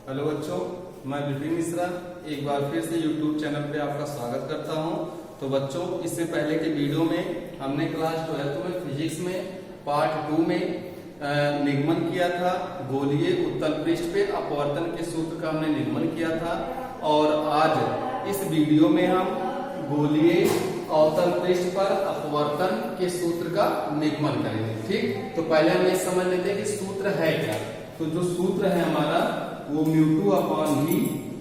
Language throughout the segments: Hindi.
हेलो बच्चों, मैं विपिन मिश्रा एक बार फिर से YouTube चैनल पे आपका स्वागत करता हूं। तो बच्चों, इससे पहले के वीडियो में हमने क्लास 12 में फिजिक्स में पार्ट 2 में निगमन किया था। गोलीय उत्तल पृष्ठ पे अपवर्तन के सूत्र का हमने निगमन किया था और आज इस वीडियो में हम गोलीय अवतल पृष्ठ पर अपवर्तन के सूत्र का निगमन करेंगे। ठीक, तो पहले हम ये समझ लेते हैं कि सूत्र है क्या। तो जो सूत्र है हमारा वो μ2 upon v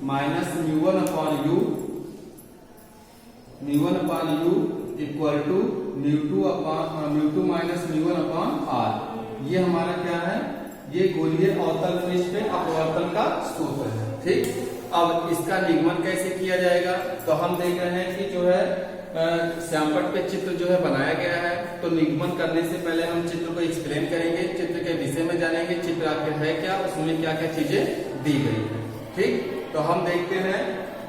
minus μ1 upon u equal to μ2 minus μ1 upon r। ये हमारा क्या है, ये गोलीय अवतल पृष्ठ पे अपवर्तन का सूत्र है। ठीक, अब इसका निगमन कैसे किया जाएगा, तो हम देख रहे हैं कि जो है श्यामपट्ट पे चित्र जो है बनाया गया है। तो निगमन करने से पहले हम चित्र को एक्सप्लेन करेंगे, चित्र के विषय में जानेंगे, चित्र आखिर है क्या, उसमें क्या क्या चीजें दी गई है। ठीक, तो हम देखते हैं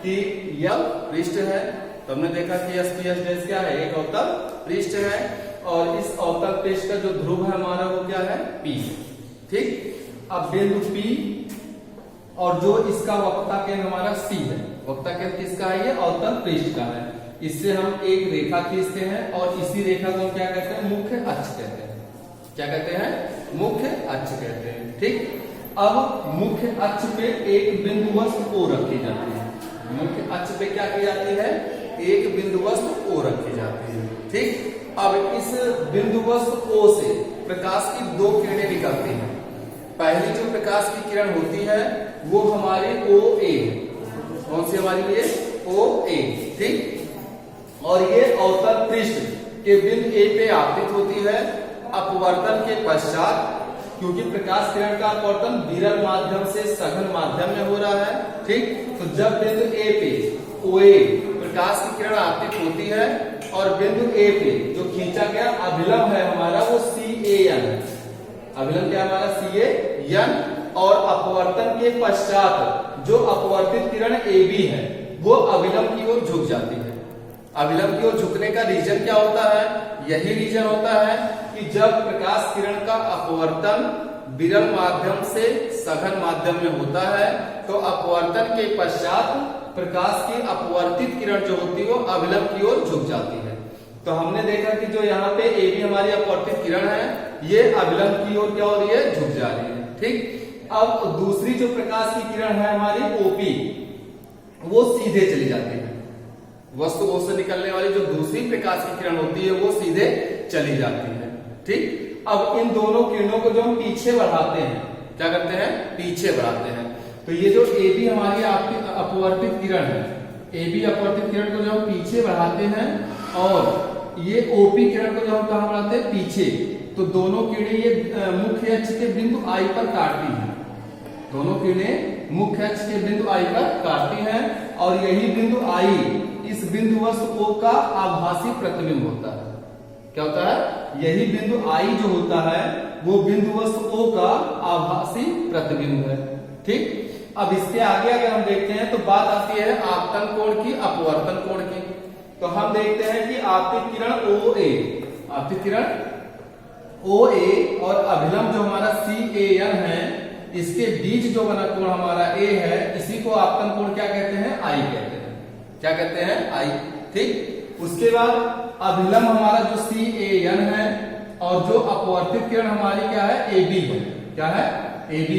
कि यह पृष्ठ है। तो हमने देखा कि एस पी एस डैश क्या है, एक अवतल पृष्ठ है और इस अवतल पृष्ठ का जो ध्रुव है हमारा वो क्या है, P। ठीक, अब बिंदु P और जो इसका वक्ता केंद्र हमारा C है, वक्ता केंद्र किसका है, ये अवतल पृष्ठ का है। इससे हम एक रेखा खींचते हैं और इसी रेखा को क्या कहते हैं, मुख्य अक्ष कहते हैं। क्या कहते हैं, मुख्य अक्ष कहते हैं। ठीक, अब मुख्य अक्ष पे एक बिंदु वस्तु O रखी जाती है। मुख्य अक्ष पे क्या की जाती है, एक बिंदु वस्तु O रखी जाती है। ठीक, अब इस बिंदु वस्तु O से प्रकाश की दो किरणें निकलती हैं। पहली जो प्रकाश की किरण होती है वो हमारी OA है। कौन सी हमारी, ये OA। ठीक, और ये अवतल पृष्ठ के बिंदु A पे आपतित होती है। अपवर्तन के पश्चात, क्योंकि प्रकाश किरण का अपवर्तन विरल माध्यम से सघन माध्यम में हो रहा है। ठीक, तो जब बिंदु A पे OA प्रकाश की किरण आपतित होती है और बिंदु A पे जो खींचा गया अभिलंब है हमारा वो CAN है। अभिलंब क्या हमारा, CAN। और अपवर्तन के पश्चात जो अपवर्तित किरण AB है वो अभिलंब की ओर झुक जाती है। अभिलंब की ओर झुकने का रीजन क्या होता है, यही रीजन होता है कि जब प्रकाश किरण का अपवर्तन विरल माध्यम से सघन माध्यम में होता है तो अपवर्तन के पश्चात प्रकाश की अपवर्तित किरण जो होती है वो अभिलंब की ओर झुक जाती है। तो हमने देखा कि जो यहाँ पे AB हमारी अपवर्तित किरण है ये अभिलंब की ओर क्या हो रही है, झुक जा रही है। ठीक, अब दूसरी जो प्रकाश की किरण है हमारी OP वो सीधे चली जाती है। वस्तु O से निकलने वाली जो दूसरी प्रकाश की किरण होती है वो सीधे चली जाती है। ठीक, अब इन दोनों किरणों को जो हम पीछे बढ़ाते हैं, क्या करते हैं, पीछे बढ़ाते हैं। तो ये जो AB हमारी अपवर्तित किरण है, AB अपवर्तित किरण को जो हम पीछे बढ़ाते हैं और ये OP किरण को जो हम कहां बढ़ाते हैं, पीछे, तो दोनों किरणें ये मुख्य अक्ष के बिंदु I पर काटती हैं। दोनों किरणें मुख्य अक्ष के बिंदु I पर काटती हैं और यही बिंदु I इस बिंदु वस्तु O का आभासी प्रतिबिंब होता है। क्या होता है, यही बिंदु I जो होता है वो बिंदु वस्तु O का आभासी प्रतिबिंब है। ठीक, अब इसके आगे अगर हम देखते हैं तो बात आती है आपतन कोण की, अपवर्तन कोण की। तो हम देखते हैं कि आपतित किरण OA, आपतित किरण OA और अभिलंब जो हमारा CAN है, इसके बीच जो बना कोण हमारा A है, इसी को आपतन कोण क्या कहते हैं, I कहते हैं। क्या कहते हैं, I। ठीक, उसके बाद अभिलंब हमारा जो CAN है और जो अपवर्तित किरण हमारी क्या है, AB है। क्या है, AB।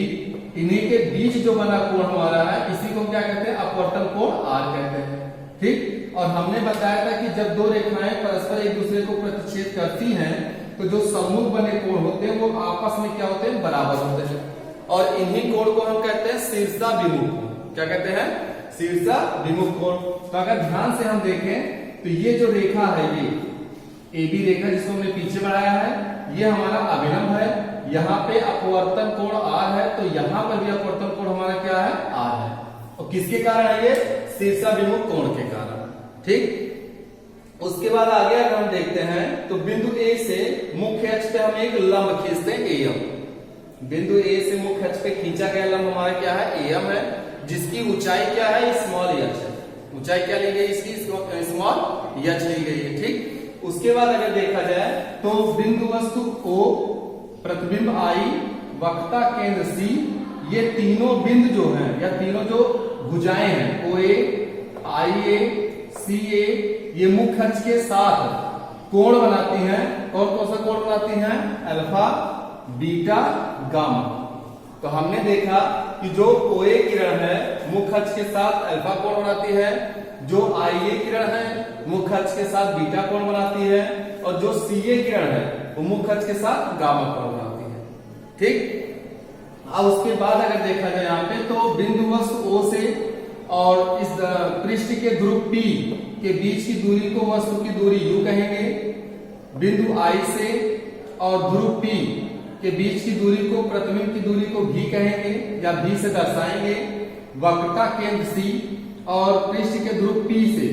इन्हीं के बीच जो बना कोण हमारा है इसी को क्या कहते हैं, अपवर्तन कोण R कहते हैं। ठीक, और हमने बताया था कि जब दो रेखाएं परस्पर एक दूसरे को प्रतिच्छेद करती हैं तो जो सम्मुख बने कोण होते हैं वो आपस में क्या होते हैं, बराबर होते हैं। और इन्हीं कोण को हम कहते हैं शीर्षाभिमुख कोण। क्या कहते हैं, शीर्षाभिमुख कोण। तो अगर ध्यान से हम देखें तो ये जो रेखा है, ये AB रेखा जिसको हमने पीछे बढ़ाया है, ये हमारा अभिलंब है। यहाँ पे अपवर्तन कोण R है तो यहाँ पर भी अपवर्तन कोण हमारा क्या है, R है। और किसके कारण है ये, शीर्षाभिमुख कोण के कारण। ठीक, उसके बाद आगे अगर हम देखते हैं तो बिंदु A से मुख्य अक्ष पे हम एक लंब खींचते हैं AM। बिंदु A से मुख्य अक्ष पे खींचा गया लंब हमारा क्या है, AM है, जिसकी ऊंचाई क्या है, स्मॉल h है। ऊंचाई क्या ली गई इसकी, स्मॉल h ली गई है। ठीक, उसके बाद अगर देखा जाए तो बिंदु वस्तु O, प्रतिबिंब I, वक्ता केंद्र C, ये तीनों बिंदु जो हैं या तीनों जो भुजाएं हैं OA, IA, CA, ये मुख्य अक्ष के साथ कोण बनाती हैं। कौन कौन सा कोण बनाती हैं? Alpha, beta, gamma. तो हमने देखा कि जो OA किरण है मुख्य अक्ष के साथ अल्फा कोण बनाती है, जो IA किरण है मुख्य अक्ष के साथ बीटा कोण बनाती है, और जो CA किरण है वो मुख्य अक्ष के साथ गामा कोण बनाती है। ठीक। अब उसके बाद अगर देखा जाए यहाँ पे तो बिंदु वस्तु O से और इस पृष्ठ के ध्रुव P के बीच की दूरी को वस्तु की दूरी U कहेंगे। बिंदु I से और ध्रुव P के बीच की दूरी को प्रतिबिंब की दूरी को V कहेंगे या V से दर्शाएंगे। वक्रता केंद्र C और पृष्ठ के ध्रुव P से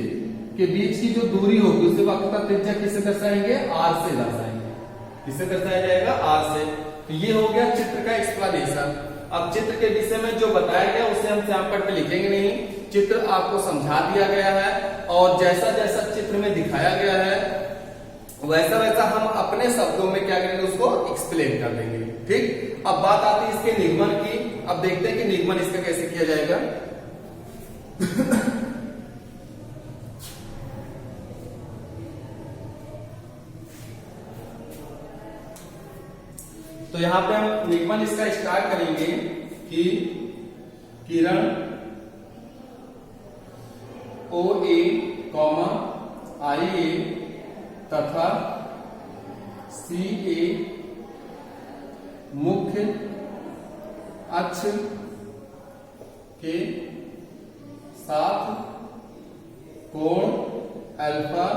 के बीच की जो दूरी होगी उसे वक्रता त्रिज्या किससे दर्शाएंगे? R से दर्शाएंगे। किससे दर्शाया जाएगा? R से। तो ये हो गया चित्र का एक्सप्लेनेशन। अब चित्र के विषय में जो बताया गया उसे हम श्यामपट्ट पे लिखेंगे नहीं, चित्र आपको समझा दिया गया है और जैसा जैसा चित्र में दिखाया गया है वैसा वैसा हम अपने शब्दों में क्या करेंगे उसको एक्सप्लेन कर देंगे। ठीक। अब बात आती है इसके निगमन की। अब देखते हैं कि निगमन इसका कैसे किया जाएगा। तो यहां पे हम निगमन इसका स्टार्ट करेंगे कि किरण OA, IA तथा CA मुख्य अक्ष के साथ कोण अल्फा,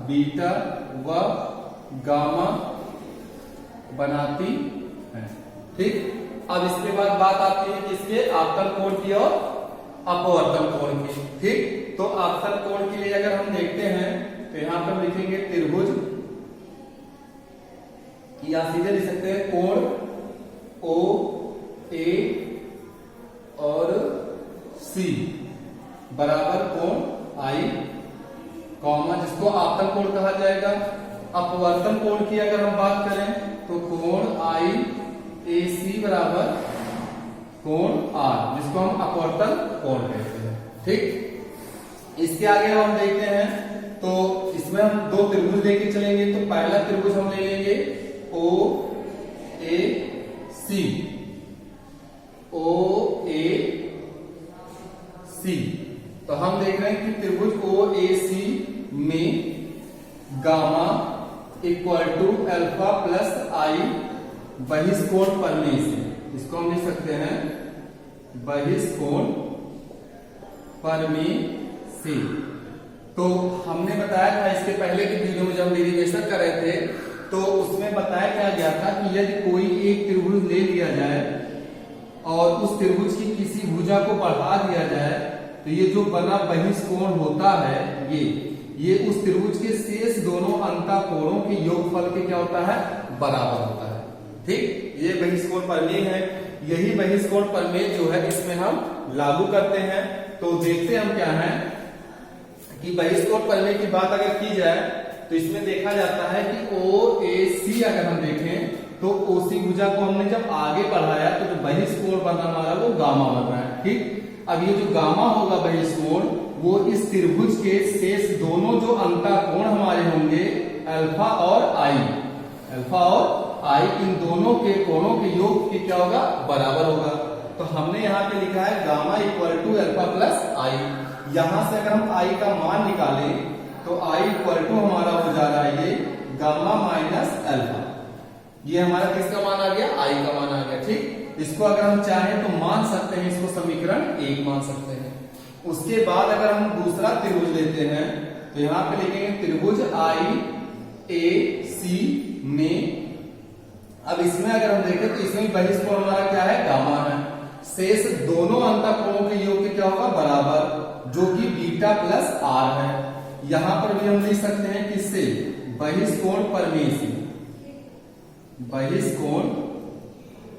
बीटा व गामा बनाती है। ठीक। अब इसके बाद बात आती है किसके? आपतन कोण की और अपवर्तन कोण की। ठीक। तो आपतन कोण के लिए अगर हम देखते हैं तो यहां पर लिखेंगे त्रिभुज, या सीधे लिख सकते हैं कोण OA और C बराबर कोण I, कॉमा जिसको आपतन कोण कहा जाएगा। अपवर्तन कोण की अगर हम बात करें तो कोण IAC बराबर कोण R, जिसको हम अपवर्तन कोण कहते हैं। ठीक। इसके आगे हम देखते हैं तो इसमें हम दो त्रिभुज लेके चलेंगे। तो पहला त्रिभुज हम ले लेंगे OAC, तो हम देख रहे हैं कि त्रिभुज OAC में gamma equal to alpha plus I बहिष्कोण परिमेय से, इसको हम लिख सकते हैं बहिष्कोण परिमेय से। तो हमने बताया था इसके पहले की वीडियो में जब डेरिवेशन कर रहे थे तो उसमें बताया क्या गया था कि यदि कोई एक त्रिभुज ले लिया जाए और उस त्रिभुज की किसी भुजा को बढ़ा दिया जाए तो ये जो बना बहिष्कोण होता है ये उस त्रिभुज के शेष दोनों अंतःकोणों के योगफल के क्या होता है? बराबर होता है। ठीक। ये बहिष्कोण प्रमेय है। यही बहिष्कोण प्रमेय जो है इसमें हम लागू करते हैं। तो देखते हम क्या है कि बहिष्कोण प्रमेय की बात अगर की जाए तो इसमें देखा जाता है कि OAC अगर हम देखें तो OC भुजा को हमने जब आगे बढ़ाया तो जो बहिष्कोण बना हमारा वो गामा बन रहा है। ठीक। अब ये जो गामा होगा बहिष्कोण वो इस त्रिभुज के शेष दोनों जो अंतःकोण हमारे होंगे अल्फा और I, इन दोनों के कोणों के योग की क्या होगा? बराबर होगा। तो हमने यहाँ पे लिखा है gamma equal to alpha plus I। यहां से अगर हम I का मान निकालें तो I इक्वल टू हमारा हो जा रहा है ये गामा माइनस अल्फा। ये हमारा किसका मान आ गया? I का मान आ गया। ठीक। इसको अगर हम चाहें तो मान सकते हैं, इसको समीकरण 1 मान सकते हैं। उसके बाद अगर हम दूसरा त्रिभुज लेते हैं तो यहाँ पे लिखेंगे त्रिभुज IAC में। अब इसमें अगर हम देखें तो इसमें बहिष्कोण हमारा क्या है? गामा है। शेष दोनों अंतःकोणों के योग के क्या होगा? बराबर, जो कि बीटा प्लस R है। यहां पर भी हम लिख सकते हैं किससे? बहिष्कोण प्रमेय से, बहिष्कोण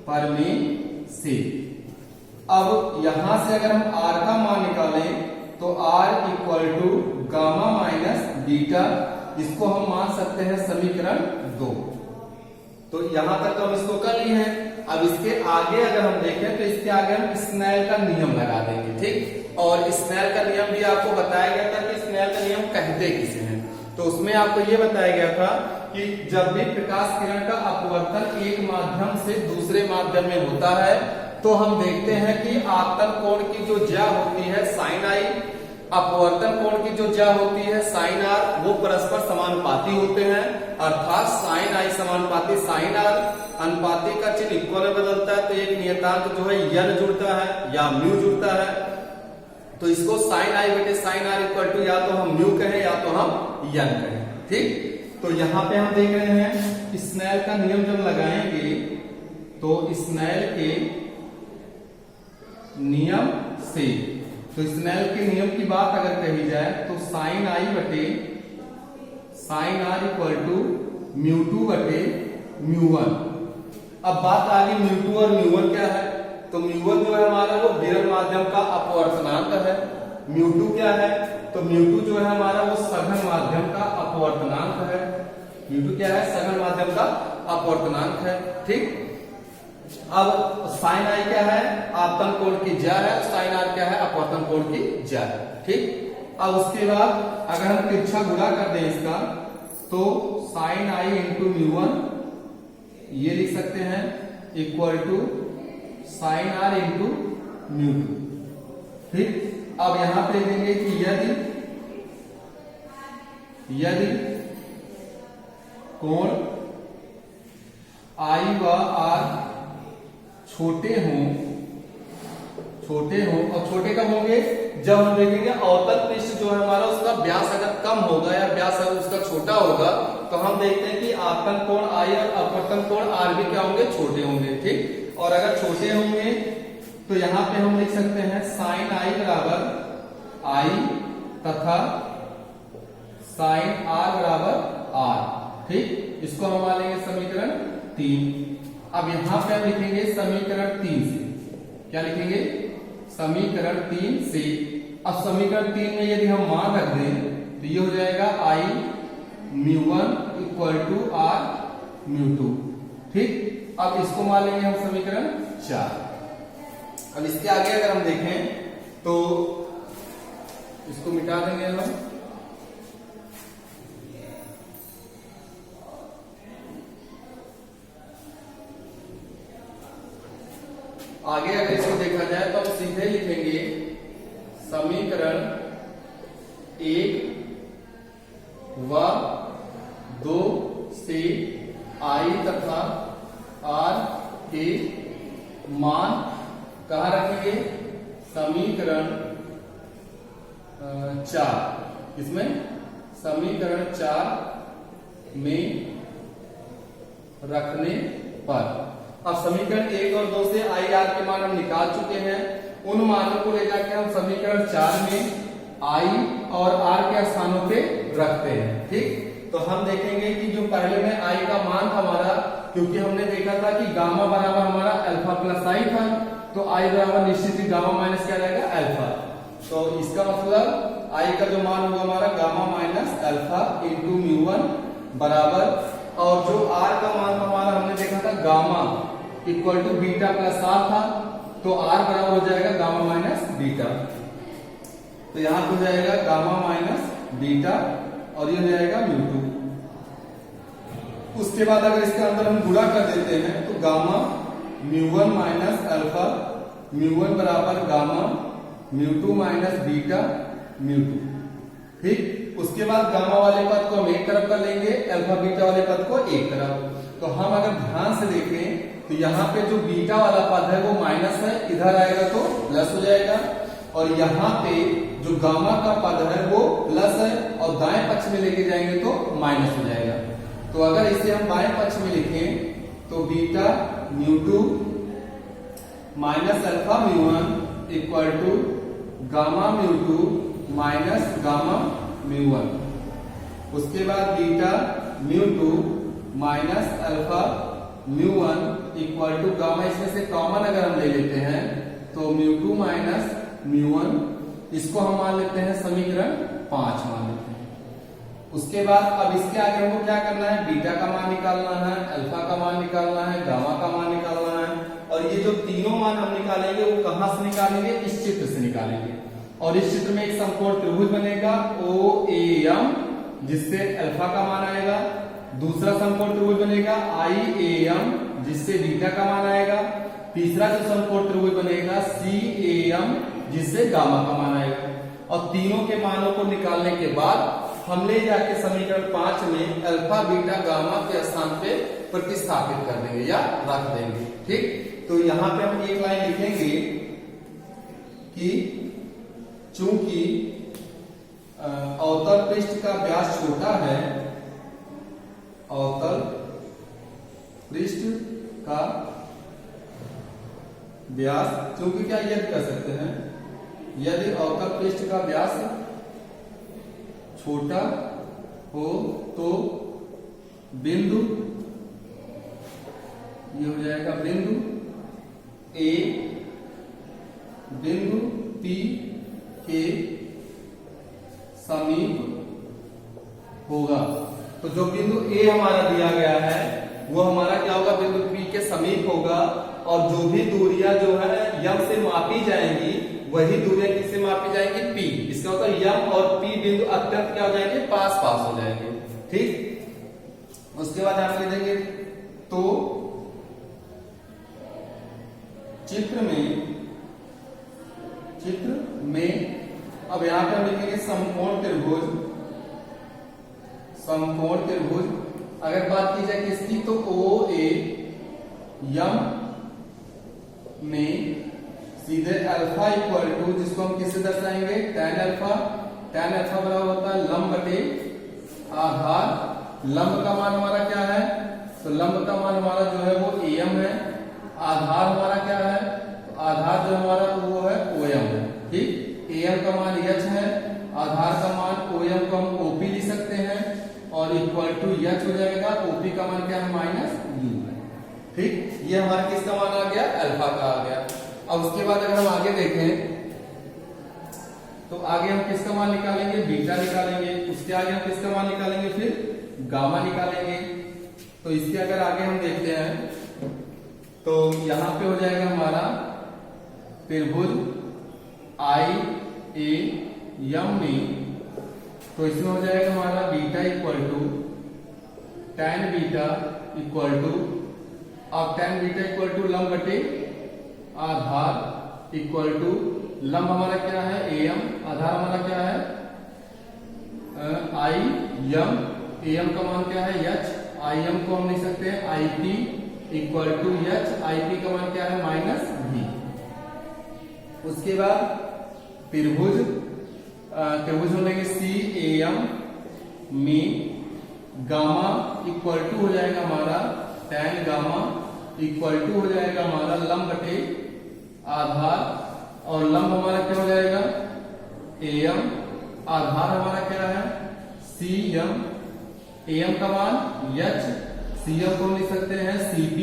प्रमेय से। अब यहां से अगर हम R का मान निकालें तो R equal to gamma minus beta, इसको हम मान सकते हैं समीकरण 2। तो यहां तक तो हम इसको कर लिए हैं। अब इसके आगे अगर हम देखें तो इसके आगे हम स्नेल का नियम लगा देंगे, ठीक। और स्नेल का नियम भी आपको बताया गया था कि स्नेल का नियम कहते किसे हैं। तो उसमें आपको ये बताया गया था कि जब भी प्रकाश किरण का अपवर्तन एक माध्यम से दूसरे माध्यम में होता है तो हम देखते हैं कि आपतन कोण की जो ज्या होती है साइन आई, अपवर्तन कोण की जो ज्या होती है साइन आर, वो परस्पर समानुपाती होते हैं। अर्थात साइन आई समानुपाती साइन आर, अनुपाती का चिन्ह इक्वल में बदलता है तो एक नियतांक जो है यन जुड़ता है या म्यू जुड़ता है। तो इसको साइन आई बटे साइन आर इक्वल टू या तो हम म्यू कहें या तो हम यन कहें, ठीक। तो यहाँ पे हम देख रहे हैं स्नेल का नियम जब लगाएंगे तो स्नेल के नियम से, तो स्नेल के नियम की बात अगर कही जाए तो साइन आई बटे sine R equal to mu two बटे म्यू वन। अब बात आ गई म्यू टू और म्यू वन क्या है, तो म्यू वन जो है हमारा वो विरल माध्यम का अपवर्तनांक है। म्यू टू क्या है, तो म्यू टू जो है हमारा वो सघन माध्यम का अपवर्तनांक है। म्यू टू क्या है, सघन माध्यम का अपवर्तनांक है, ठीक। अब साइन आई क्या है, आपतन कोण की ज्या है, साइन आर क्या है, अपवर्तन कोण की ज्या है, ठीक। अब उसके बाद अगर हम तिरछा गुणा कर दें इसका तो sine I into mu one ये लिख सकते हैं equal to sine R into mu two, ठीक। अब यहां पे देंगे कि यदि कोण आई व आर छोटे हों और छोटे कब होंगे, जब हम देखेंगे अवतल पृष्ठ जो है हमारा उसका व्यास अगर कम होगा या व्यास अगर उसका छोटा होगा तो हम देखते हैं कि आपतन कोण आई और अपवर्तन कोण आर भी क्या होंगे, छोटे होंगे, ठीक। और अगर छोटे होंगे तो यहां पे हम लिख सकते हैं साइन आई बराबर आई तथा साइन आर बराबर आर, ठीक। इसको हम मान लेंगे समीकरण 3। अब यहां पे हम लिखेंगे समीकरण 3 से, क्या लिखेंगे, समीकरण 3 से। अब समीकरण 3 में यदि हम मान रख दें तो ये हो जाएगा I mu one equal to R mu two, ठीक। अब इसको मान लेंगे हम समीकरण 4। अब इसके आगे अगर हम देखें तो इसको मिटा देंगे हम, आगे अगर इसको देखा जाए तो हम सीधे लिखेंगे समीकरण 1 व 2 से आई तथा आर के मान कहाँ रखेंगे, समीकरण 4, इसमें समीकरण 4 में रखने पर। अब समीकरण 1 और 2 से आई आर के मान हम निकाल चुके हैं, उन मानों को ले जाके हम समीकरण 4 में आई और आर के स्थानों पे रखते हैं, ठीक। तो हम देखेंगे कि जो पहले में आई का मान हमारा, क्योंकि हमने देखा था कि गामा बराबर हमारा अल्फा प्लस आई था, तो आई बराबर निश्चित ही गामा माइनस क्या रहेगा, अल्फा। तो इसका मतलब आई का जो मान होगा हमारा gamma minus alpha into mu one बराबर, और जो आर का मान हमारा हमने देखा था gamma equal to beta plus R था, तो आर बराबर हो जाएगा गामा माइनस बीटा। तो यहां हो जाएगा गामा माइनस बीटा और ये हो जाएगा म्यू टू। उसके बाद अगर इसके अंदर हम गुणा कर देते हैं तो gamma mu one minus alpha mu one बराबर gamma mu two minus beta mu two, ठीक। उसके बाद गामा वाले पद को हम एक तरफ कर लेंगे, अल्फा बीटा वाले पद को एक तरफ। तो हम अगर ध्यान से देखें तो यहाँ पे जो बीटा वाला पद है वो माइनस है, इधर आएगा तो प्लस हो जाएगा, और यहाँ पे जो गामा का पद है वो प्लस है और दाएं पक्ष में लेके जाएंगे तो माइनस हो जाएगा। तो अगर इसे हम बाएं पक्ष में लिखें तो beta mu two minus alpha mu one equal to gamma mu two minus gamma mu one. उसके बाद beta mu two minus alpha mu one equal to gamma, इसमें से कॉमन अगर हम ले लेते हैं तो mu two minus mu one, इसको हम मान लेते हैं समीकरण 5 मान लेते हैं। उसके बाद अब इसके आगे हमको क्या करना है, बीटा का मान निकालना है, अल्फा का मान निकालना है, गामा का मान निकालना है। और ये जो तीनों मान हम निकालेंगे वो कहां से निकालेंगे, इस चित्र से निकालेंगे। और इस चित्र में एक समकोण त्रिभुज बनेगा OAM, जिससे अल्फा का मान आएगा। दूसरा समकोण त्रिभुज बनेगा IAM, जिससे बीटा का मान आएगा। तीसरा जो समकोण त्रिभुज बनेगा CAM, जिससे गामा का मान आएगा। और तीनों के मानों को निकालने के बाद हम ले जाके समीकरण 5 में अल्फा बीटा गामा के स्थान पे प्रतिस्थापित कर देंगे या रख देंगे। ठीक, तो यहां पे हम एक लाइन लिखेंगे कि चूंकि अवतल पृष्ठ का व्यास छोटा है, अवतल पृष्ठ का व्यास, चूंकि क्या यदि कर सकते हैं, यदि अवतल पृष्ठ का व्यास छोटा हो तो बिंदु, ये हो जाएगा बिंदु A बिंदु P के समीप होगा। तो जो बिंदु A हमारा दिया गया है वो हमारा क्या होगा, बिंदु P के समीप होगा। और जो भी दूरियां जो है यम से मापी जाएंगी वही दूरियां किससे मापी जाएंगी, P। इसका मतलब यम और P बिंदु अत्यंत क्या हो जाएंगे, पास पास हो जाएंगे। ठीक, उसके बाद आप लिख देंगे तो चित्र में अब यहां पे हम लिखेंगे समकोण त्रिभुज, समकोण त्रिभुज। अगर बात की जाए किसकी, तो OAM में सीधे अल्फा इक्वल टू, जिसको हम किससे दर्शाएंगे, tan अल्फा। tan अल्फा बराबर होता है लंब बटे आधार। लंब का मान हमारा क्या है, तो लंब का मान हमारा जो है वो AM है। आधार हमारा क्या है, तो आधार जो हमारा वो है OM है। ठीक, AM का मान H है, आधार का मान OM को हम OP लिख सकते हैं, और इक्वल टू H हो जाएगा। OP का मान क्या है, -U है। ठीक, ये हमारा किसका मान आ गया, अल्फा का आ गया। अब उसके बाद अगर हम आगे देखें तो आगे हम किसका मान निकालेंगे, बीटा निकालेंगे। उसके आगे हम किसका मान निकालेंगे, फिर गामा निकालेंगे। तो इसके अगर आगे हम देखते हैं तो यहां पे हो जाएगा हमारा त्रिभुज IAM में, तो इसमें हो जाएगा हमारा beta equal to tan beta equal to, अब tan बीटा इक्वल टू लंब बटे आधार इक्वल टू, लंब हमारा क्या है AM, आधार हमारा क्या है IM, AM का मान क्या है H, IM को हम लिख सकते हैं IP equal to H, IP का मान क्या है -V। उसके बाद त्रिभुज हम लेंगे CAM में गामा इक्वल टू हो जाएगा हमारा tan गामा इक्वल टू हो जाएगा हमारा लंब बटे आधार, और लंब हमारा क्या हो जाएगा AM, आधार हमारा क्या है CM, AM का मान H, CM को हम लिख सकते हैं CP,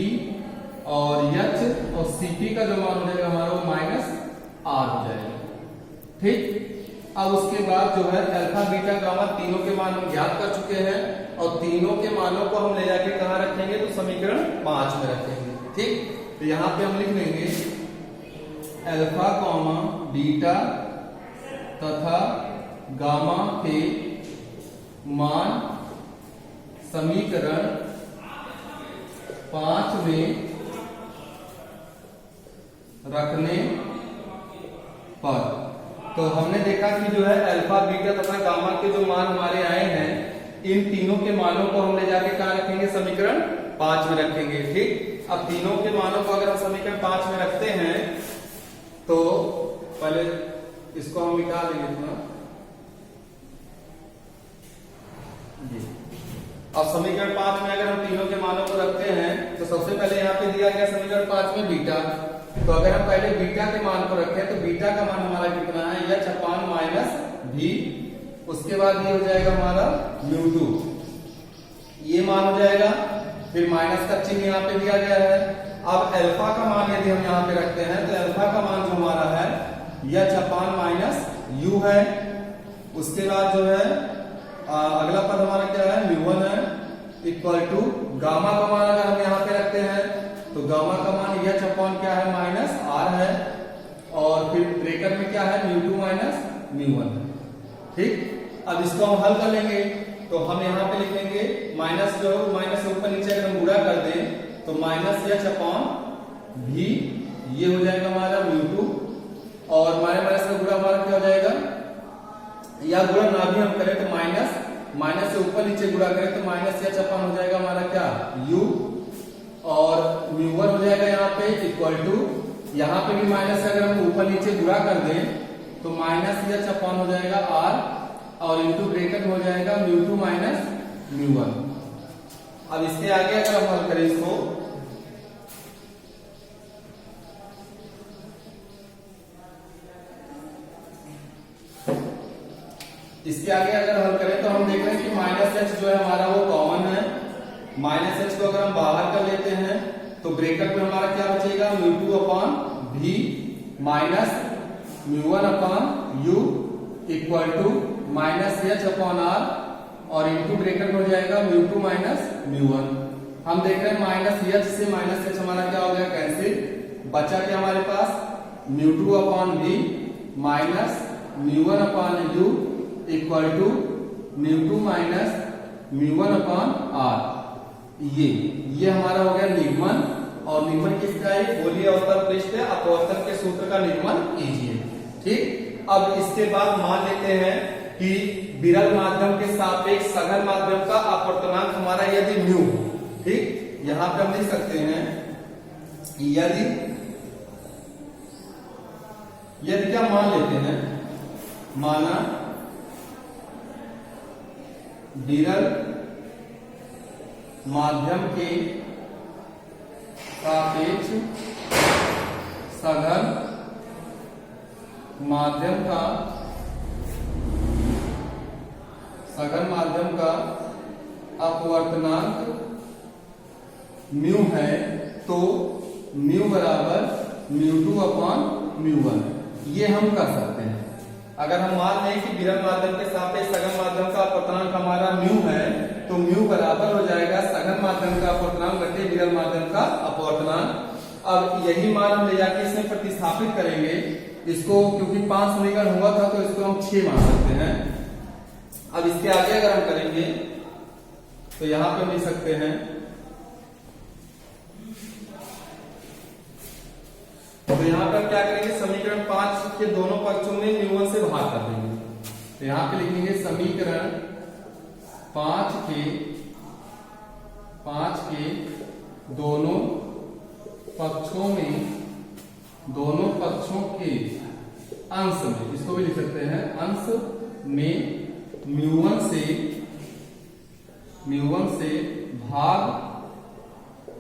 और H और CP का जो मान हो जाएगा हमारा वो -R हो जाएगा। ठीक, अब उसके बाद जो है अल्फा बीटा गामा तीनों के मान हम ज्ञात कर चुके हैं, और तीनों के मानों को हम ले जाके कहां रखेंगे, तो समीकरण 5 में रखेंगे। ठीक, तो यहां पे हम लिख लेंगे अल्फा कॉमा बीटा तथा गामा के मान समीकरण 5 में रखने पर। तो हमने देखा कि जो है अल्फा बीटा तथा गामा के जो मान हमारे आए हैं, इन तीनों के मानों को हम ले जाके कहां रखेंगे, समीकरण 5 में रखेंगे। ठीक, अब तीनों के मानों को अगर हम समीकरण 5 में रखते हैं तो पहले इसको हम मिटा देंगे थोड़ा। अब समीकरण 5 में अगर हम तीनों के मानों को रखते हैं तो सबसे पहले यहाँ पे दिया गया समीकरण 5 में बीटा। तो अगर हम पहले बीटा के मान को रखें तो बीटा का मान हमारा कितना है, H अपान -V। उसके बाद ये हो जाएगा हमारा μ2, ये मान हो जाएगा, फिर माइनस का चिन्ह यहाँ पे दिया गया है। अब अल्फा का मान यदि हम यहाँ पे रखते हैं तो अल्फा का मान जो हमारा है H अपान -U है। उसके बाद जो है अगला पद हमारा क्या है, μ1 है, इक्वल टू गामा का मान अगर हम यहाँ पे रखते हैं तो गामा का मान एच अपॉन क्या है माइनस आर है, और फिर ब्रेकेट में क्या है μ2 माइनस μ1। ठीक, अब इसको हम हल कर लेंगे, तो हम यहाँ पे लिखेंगे माइनस जो माइनस से ऊपर नीचे अगर हम गुणा कर दें तो माइनस एच अपॉन भी, ये हो जाएगा हमारा μ2, और माइनस का गुणा हमारा क्या हो जाएगा, या गुणा ना भी हम करें तो माइनस से ऊपर नीचे गुणा करें तो माइनस एच अपॉन हो जाएगा हमारा क्या u, और μ1 हो जाएगा यहाँ पे इक्वल टू, यहाँ पे भी माइनस से अगर हम ऊपर नीचे गुणा कर दें तो माइनस एच अपॉन हो जाएगा r, और इंटू ब्रैकेट हो जाएगा μ2 माइनस μ1। अब इसके आगे अगर हम हल करें इसको, इसके आगे अगर हल करें तो हम देख रहे हैं कि माइनस एच जो है हमारा वो कॉमन है, माइनस एच को अगर हम बाहर कर लेते हैं तो ब्रैकेट में हमारा क्या बचेगा μ2 upon v minus μ1 upon u equal to minus H upon R, और इंटू ब्रैकेट हो जाएगा μ2 माइनस μ1। हम देख रहे हैं माइनस एच से माइनस एच हमारा क्या हो गया कैंसिल, बचा क्या हमारे पास μ2 upon v minus μ1 upon u equal to μ2 minus μ1 upon R. ये हमारा हो गया निगमन, और निगमन किसका है, गोलीय अवतल पृष्ठ अपवर्तन के सूत्र का निगमन कीजिए। ठीक, अब इसके बाद मान लेते हैं कि विरल माध्यम के सापेक्ष सघन माध्यम का अपवर्तनांक हमारा यदि म्यू, ठीक, यहां पे हम लिख सकते हैं यदि क्या मान लेते हैं, माना विरल माध्यम के सापेक्ष सघन माध्यम का अपवर्तनांक म्यू है, तो म्यू बराबर μ2 अपॉन μ1, ये हम कर सकते हैं। अगर हम मान लें कि विरल माध्यम के सापेक्ष सघन माध्यम का अपवर्तनांक हमारा म्यू है, तो म्यू बराबर हो जाएगा सघन माध्यम का अपवर्तनांक बटे विरल माध्यम का अपवर्तनांक। अब यही मान हम ले जाके इसमें प्रतिस्थापित करेंगे इसको, क्योंकि 5 समीकरण हुआ था तो इसको हम 6 मान सकते हैं। अब इसके आगे अगर हम करेंगे तो यहां पे हम लिख सकते हैं, तो यहां पर क्या करेंगे, समीकरण 5 के दोनों पक्षों में μ1 से भाग कर देंगे। तो यहां पे लिखेंगे समीकरण 5 के दोनों पक्षों के अंश में, इसको भी लिख सकते हैं अंश में μ1 से भाग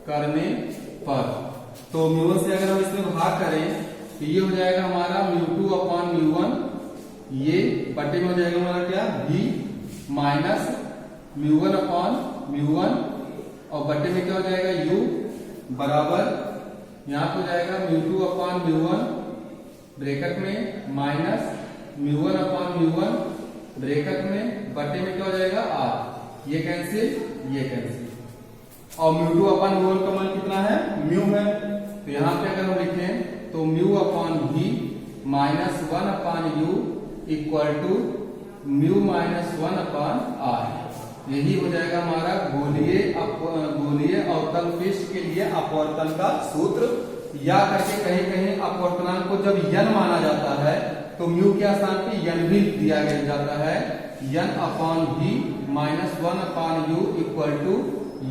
करने पर, तो μ1 से अगर हम इसमें भाग करें तो ये हो जाएगा हमारा μ2 अपॉन μ1, ये बटे में हो जाएगा हमारा क्या v माइनस μ1 अपॉन μ1, और बटे में क्या हो जाएगा u बराबर यहाँ पे हो जाएगा μ2 अपॉन μ1 ब्रैकेट में माइनस μ1 अपॉन μ1 ब्रैकेट में, बटे में क्या हो जाएगा r, ये कैंसिल, और μ2 अपॉन μ1 का मान कितना है म्यू है, तो यहाँ पे अगर हम लिखें तो mu upon v minus 1 upon u equal to mu minus 1 upon r। यही हो जाएगा हमारा गोलीय अवतल पृष्ठ के लिए अपवर्तन का सूत्र। या करके कहीं कहीं अपवर्तनांक को जब यन माना जाता है तो म्यू के स्थान पे यन भी दिया जाता है, n upon v minus 1 upon u equal to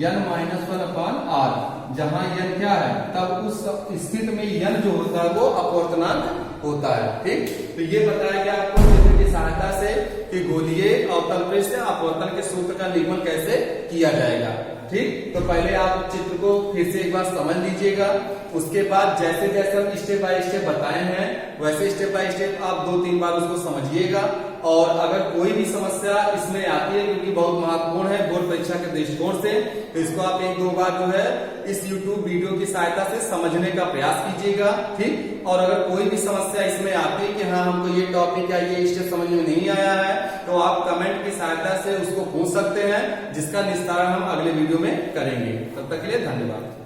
n minus 1 upon r। जहां यन क्या है, तब उस स्थिति में यन जो होता है वो अपवर्तनांक होता है। ठीक, तो ये बताया गया आपको चित्र की सहायता से कि गोलीय अवतल पृष्ठ से अपवर्तन के सूत्र का निगमन कैसे किया जाएगा। ठीक, तो पहले आप चित्र को फिर से एक बार समझ लीजिएगा, उसके बाद जैसे जैसे हम स्टेप बाय स्टेप बताए हैं वैसे स्टेप बाय स्टेप आप 2-3 बार उसको समझिएगा। और अगर कोई भी समस्या इसमें आती है, क्योंकि बहुत महत्वपूर्ण है बोर्ड परीक्षा के दृष्टिकोण से, तो इसको आप 1-2 बार जो है इस YouTube वीडियो की सहायता से समझने का प्रयास कीजिएगा। ठीक, और अगर कोई भी समस्या इसमें आती है कि हाँ हमको ये टॉपिक या ये स्टेप समझ में नहीं आया है, तो आप कमेंट की सहायता से उसको पूछ सकते हैं, जिसका निस्तारण हम अगले वीडियो में करेंगे। तब तक के लिए धन्यवाद।